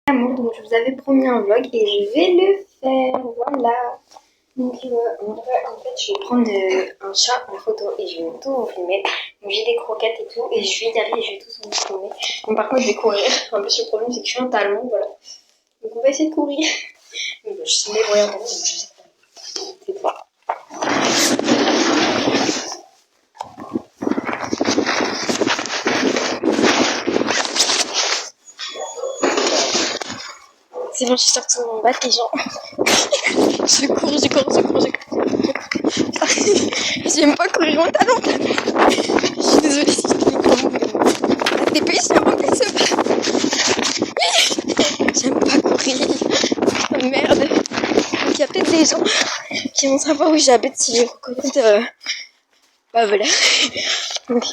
Amour, donc je vous avais promis un vlog et je vais le faire, voilà. Donc en fait je vais prendre un chat en photo et je vais tout vous filmer. Donc j'ai des croquettes et tout et je vais y aller et je vais tout vous filmer. Donc par contre je vais courir, en plus le problème c'est que je suis en talon, voilà. Donc on va essayer de courir. Donc je suis débrouillante en fait, je sais pas. C'est pas. C'est bon, je suis sortie de mon bac les gens. Je cours. J'aime pas courir en talon. Je suis désolée si je dis comment. T'es pas ici avant qu'elle se passe. J'aime pas courir. Oh, merde. Donc il y a peut-être des gens qui vont savoir où j'habite si je reconnais. Bah voilà. Donc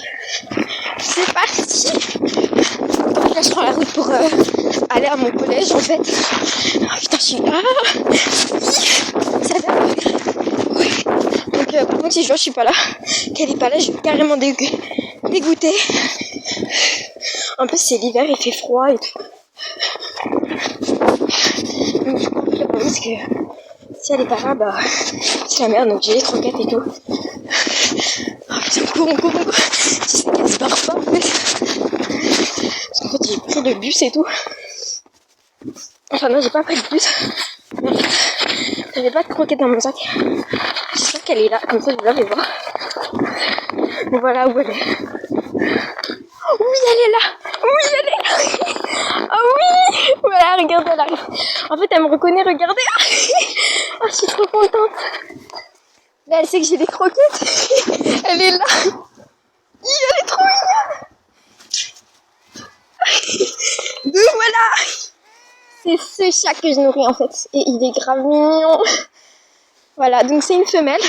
c'est parti. Donc là je prends la route pour aller à mon collège en fait. Oh putain je suis là. Ça va. Ouais. Donc par contre si je suis pas là, qu'elle est pas là, je vais carrément dégoûter. En plus c'est l'hiver, il fait froid et tout. Donc je comprends le problème c'est que si elle est pas là, bah c'est la merde, donc j'ai les croquettes et tout. Oh putain, on court. Tu sais qu'elle se barre pas en fait. Parce qu'en fait j'ai pris le bus et tout. Enfin non, j'ai pas pris le bus. Mais en fait, j'avais pas de croquettes dans mon sac. J'espère qu'elle est là, comme ça je la vais voir. Bon voilà où elle est. Oui, elle est là. Oui, elle est là. Oh oui. Voilà, regardez, elle arrive. En fait, elle me reconnaît, regardez. Oh, je suis trop contente. Là, elle sait que j'ai des croquettes. Elle est là. Elle est trop mignonne. Donc voilà. C'est ce chat que je nourris en fait. Et il est grave mignon. Voilà, donc c'est une femelle.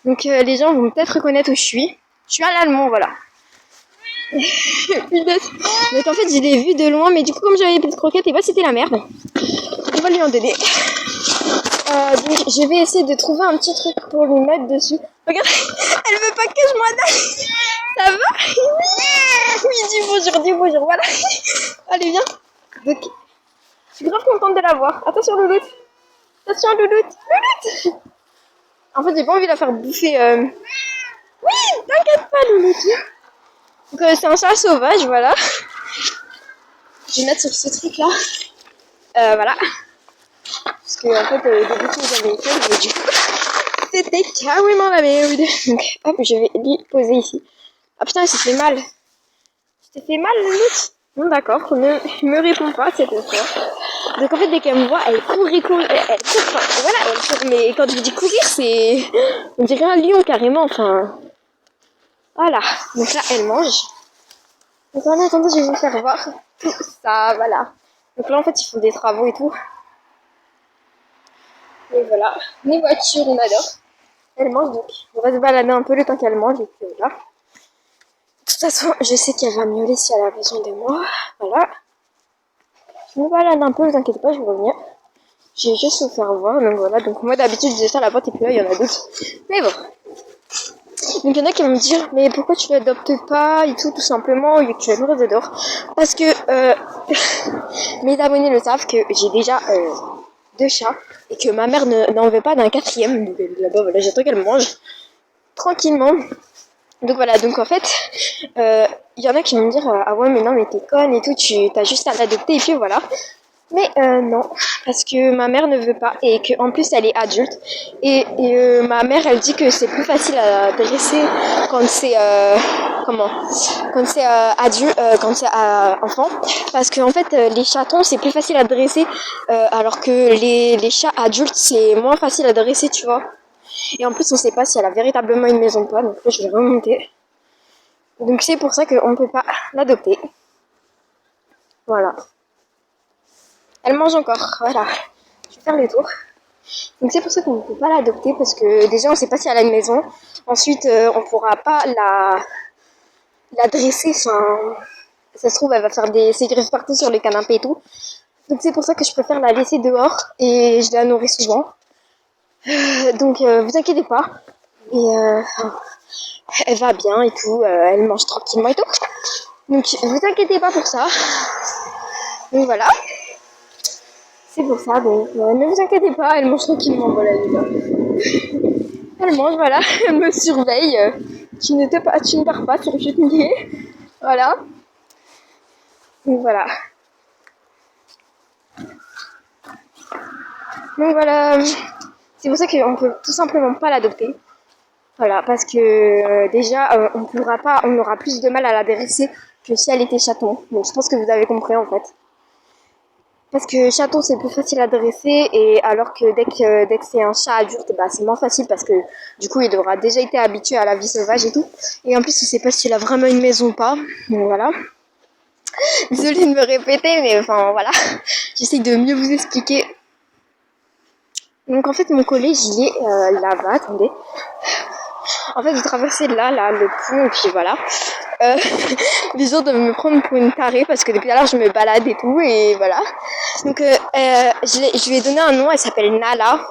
Donc les gens vont peut-être reconnaître où je suis. Je suis à l'allemand, voilà. Donc en fait, je l'ai vu de loin, mais du coup, comme j'avais plus de croquettes, et bah c'était la merde. On va lui en donner. Donc je vais essayer de trouver un petit truc pour lui mettre dessus. Regarde, elle veut pas que je m'en aille. Ça va? Oui, dis bonjour, voilà. Allez, viens. Donc, je suis grave contente de la voir. Attention, Louloute. Attention, Louloute. En fait, j'ai pas envie de la faire bouffer. Oui, t'inquiète pas, Louloute. Donc, c'est un chat sauvage, voilà. Je vais mettre sur ce truc-là. Voilà. Parce que, en fait, au début, j'avais été, mais du coup, c'était carrément la merde. Donc, hop, je vais l'y poser ici. Ah putain, elle s'est fait mal. Tu t'es fait mal, Louloute? Non, d'accord, ne me réponds pas cette fois. Donc, en fait, dès qu'elle me voit, elle court. Elle court, enfin, voilà, elle court. Mais quand je dis courir, c'est. On dirait un lion carrément, enfin. Voilà. Donc là, elle mange. Donc en attendant, je vais vous faire voir tout ça, voilà. Donc là, en fait, ils font des travaux et tout. Et voilà. Les voitures, on adore. Elle mange, donc on va se balader un peu le temps qu'elle mange. Et puis voilà. De toute façon, je sais qu'elle va miauler si elle a besoin de moi. Voilà. Je me balade un peu, ne vous inquiétez pas, je vais revenir. J'ai juste vous faire voir. Donc voilà. Donc moi, d'habitude, je disais ça à la porte et puis là, il y en a d'autres. Mais bon. Donc il y en a qui vont me dire mais pourquoi tu l'adoptes pas et tout simplement et que tu aimerais d'adore. Parce que mes abonnés le savent que j'ai déjà 2 chats et que ma mère n'en veut pas d'un 4e. Donc là-bas voilà, j'attends qu'elle mange tranquillement. Donc voilà, donc en fait il y en a qui vont me dire ah ouais mais non mais t'es conne et tout, tu t'as juste à l'adopter et puis voilà. Mais non, parce que ma mère ne veut pas et qu'en plus elle est adulte et ma mère elle dit que c'est plus facile à dresser quand c'est quand c'est adulte, quand c'est enfant, parce que en fait les chatons c'est plus facile à dresser alors que les chats adultes c'est moins facile à dresser, tu vois. Et en plus on sait pas si elle a véritablement une maison ou pas, donc là je vais remonter. Donc c'est pour ça qu'on peut pas l'adopter. Voilà. Elle mange encore, voilà. Je vais faire le tour. Donc c'est pour ça qu'on ne peut pas l'adopter parce que déjà on ne sait pas si elle a une maison. Ensuite on ne pourra pas la dresser. Enfin, ça se trouve elle va faire ses griffes partout sur les canapés et tout. Donc c'est pour ça que je préfère la laisser dehors et je la nourris souvent. Donc vous inquiétez pas. Et elle va bien et tout. Elle mange tranquillement et tout. Donc vous inquiétez pas pour ça. Donc voilà. C'est pour ça, donc ne vous inquiétez pas, elle mange tranquillement, voilà, elle est là. Elle mange, voilà, elle me surveille. Tu ne pars pas sur le chutnier. Voilà. Donc voilà. Donc voilà. C'est pour ça qu'on peut tout simplement pas l'adopter. Voilà, parce que déjà, on aura plus de mal à la dresser que si elle était chaton. Donc je pense que vous avez compris en fait. Parce que chaton c'est plus facile à dresser et alors que dès que c'est un chat adulte, bah, c'est moins facile parce que du coup il aura déjà été habitué à la vie sauvage et tout. Et en plus on sait pas s'il a vraiment une maison ou pas. Donc voilà. Désolée de me répéter mais enfin voilà. J'essaie de mieux vous expliquer. Donc en fait mon collège il est là-bas, attendez. En fait, j'ai traversé là, le pont, et puis voilà. Les gens doivent me prendre pour une tarée parce que depuis alors je me balade et tout, et voilà. Donc, je lui ai donné un nom, elle s'appelle Nala.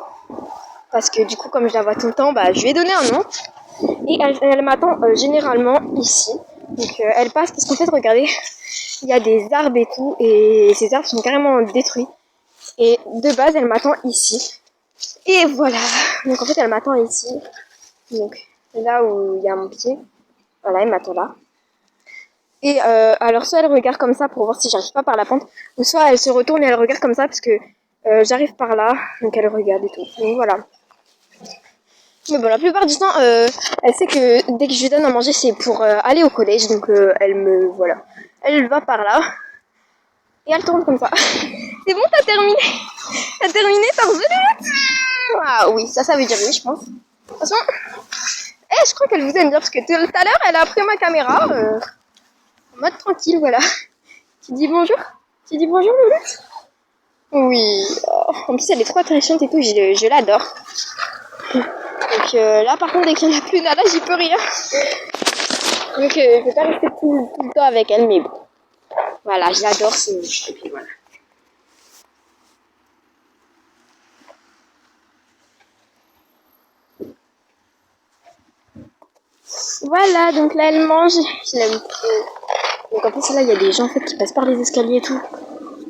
Parce que du coup, comme je la vois tout le temps, bah, je lui ai donné un nom. Et elle m'attend généralement ici. Donc, elle passe parce qu'en fait, regardez, il y a des arbres et tout, et ces arbres sont carrément détruits. Et de base, elle m'attend ici. Et voilà. Donc, en fait, elle m'attend ici. Donc, là où il y a mon pied. Voilà, elle m'attend là. Et alors, soit elle regarde comme ça pour voir si j'arrive pas par la pente, ou soit elle se retourne et elle regarde comme ça parce que j'arrive par là, donc elle regarde et tout. Donc voilà. Mais bon, la plupart du temps, elle sait que dès que je lui donne à manger, c'est pour aller au collège, donc voilà. Elle va par là et elle tourne comme ça. C'est bon, t'as terminé? T'as terminé, t'as revenu? Ah oui, ça veut dire oui, je pense. De toute façon, je crois qu'elle vous aime bien parce que tout à l'heure, elle a pris ma caméra. En mode tranquille, voilà. Tu dis bonjour? Tu dis bonjour, Loulou? Oui. Oh, en plus, elle est trop attachante et tout, je l'adore. Donc là, par contre, dès qu'il n'y en a plus Nala, j'y peux rien. Donc je peux pas rester tout le temps avec elle, mais bon. Voilà, je l'adore, et puis voilà. Voilà, donc là, elle mange. Je l'aime trop. Donc en plus, là, il y a des gens en fait qui passent par les escaliers et tout.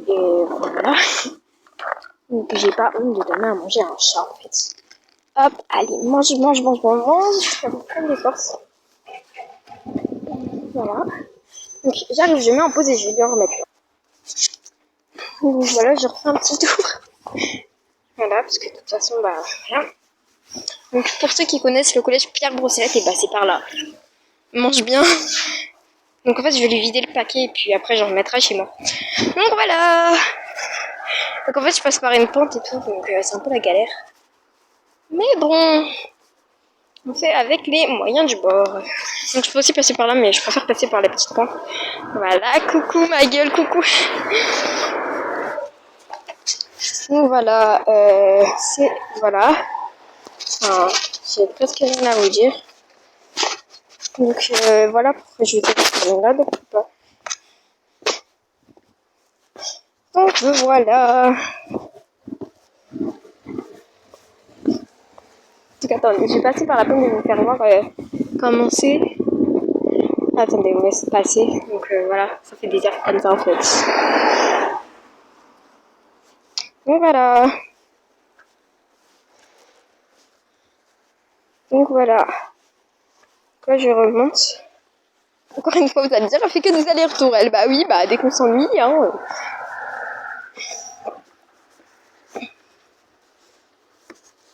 Et voilà. Donc j'ai pas honte de donner à manger à un chat en fait. Hop, allez, mange. Ça vous prend des forces. Voilà. Donc j'arrive, je mets en pause et je vais lui remettre. Donc voilà, je refais un petit tour. Voilà, parce que de toute façon, bah, rien. Donc pour ceux qui connaissent le collège Pierre Brossolette, et bah c'est par là. Mange bien. Donc en fait, je vais lui vider le paquet et puis après, j'en remettrai chez moi. Donc voilà. Donc en fait, je passe par une pente et tout, donc c'est un peu la galère. Mais bon, on fait avec les moyens du bord. Donc je peux aussi passer par là, mais je préfère passer par les petites pentes. Voilà, coucou ma gueule, coucou. Donc voilà, voilà. Enfin, j'ai presque rien à vous dire. Donc voilà pourquoi je vais dire là depuis pas. Donc voilà. Donc attendez, je vais passer par la peine de vous faire voir comment c'est. Attendez, on laisse passer. Donc voilà, ça fait des airs comme ça en fait. Donc voilà. Donc voilà. Là je remonte. Encore une fois, vous allez dire, elle fait que des allers-retours. Elle, bah oui, bah dès qu'on s'ennuie, hein.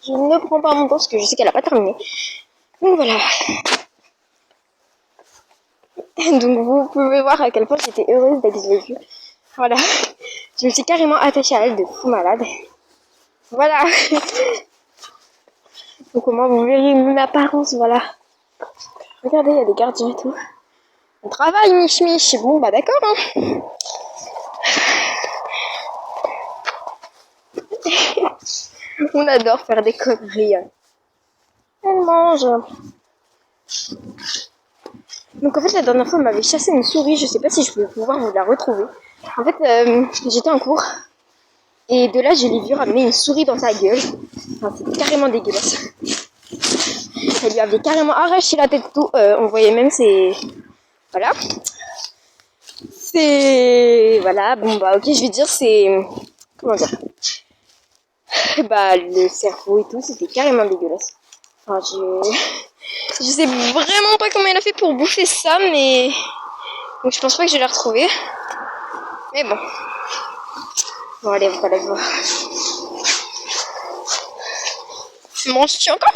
Je ne prends pas mon temps parce que je sais qu'elle a pas terminé. Donc voilà. Donc vous pouvez voir à quel point j'étais heureuse dès que je l'ai vue. Voilà. Je me suis carrément attachée à elle de fou malade. Voilà. Donc comment vous verrez mon apparence, voilà. Regardez, il y a des gardiens et tout. On travaille, mich. Bon, bah d'accord, hein. On adore faire des conneries. Elle mange. Donc en fait, la dernière fois, on m'avait chassé une souris. Je sais pas si je vais pouvoir vous la retrouver. En fait, j'étais en cours. Et de là, je l'ai vu ramener une souris dans sa gueule. Enfin, c'était carrément dégueulasse. Elle lui avait carrément arraché la tête tout. On voyait même ses... Voilà. C'est... Voilà. Bon, bah ok, je vais dire c'est... Comment dire? Bah, le cerveau et tout, c'était carrément dégueulasse. Enfin, je sais vraiment pas comment il a fait pour bouffer ça, mais donc, je pense pas que je vais la retrouver. Mais bon. Bon, allez, on va la voir. Manges-tu encore?